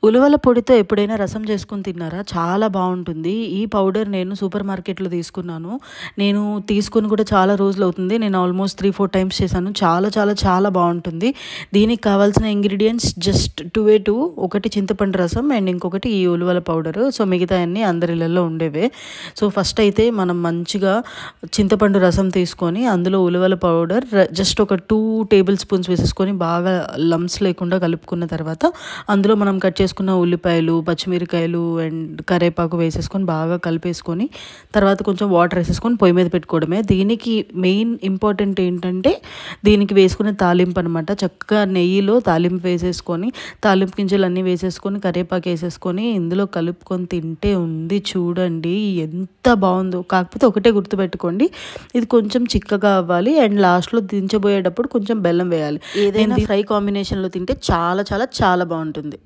ఉలవల పొడితో ఎప్పుడైనా రసం చేసుకొని తిన్నారా? చాలా బావుంటుంది. ఈ పౌడర్ నేను సూపర్ మార్కెట్‌లో తీసుకున్నాను. నేను తీసుకొని కూడా చాలా రోజులవుతుంది. నేను ఆల్మోస్ట్ 3, 4 టైమ్స్ చేశాను. చాలా చాలా చాలా బావుంటుంది. దీనికి కావాల్సిన ఇంగ్రీడియెంట్స్ జస్ట్ 2 ఒకటి చింతపండు రసం అండ్ ఇంకొకటి ఈ ఉలవల పౌడరు. సో, మిగతాయన్నీ అందరి ఇళ్లల్లో ఉండేవే. సో, ఫస్ట్ అయితే మనం మంచిగా చింతపండు రసం తీసుకొని అందులో ఉలవల పౌడర్ జస్ట్ ఒక 2 టేబుల్ స్పూన్స్ వేసేసుకొని బాగా లమ్స్ లేకుండా కలుపుకున్న తర్వాత అందులో మనం కట్ చేసుకున్న ఉల్లిపాయలు, పచ్చిమిరకాయలు అండ్ కరివేపాకు వేసేసుకొని బాగా కలిపేసుకొని తర్వాత కొంచెం వాటర్ వేసేసుకొని పొయ్యి మీద పెట్టుకోవడమే. దీనికి మెయిన్ ఇంపార్టెంట్ ఏంటంటే దీనికి వేసుకునే తాలింపు అనమాట. చక్కగా నెయ్యిలో తాలింపు వేసేసుకొని తాలింపు గింజలు అన్నీ వేసేసుకొని కరివేపాకు వేసేసుకొని ఇందులో కలుపుకొని తింటే ఉంది చూడండి ఎంత బాగుందో. కాకపోతే ఒకటే గుర్తుపెట్టుకోండి, ఇది కొంచెం చిక్కగా అవ్వాలి అండ్ లాస్ట్లో దించబోయేటప్పుడు కొంచెం బెల్లం వేయాలి. ఏదైనా ఫ్రై కాంబినేషన్లో తింటే చాలా చాలా చాలా బాగుంటుంది.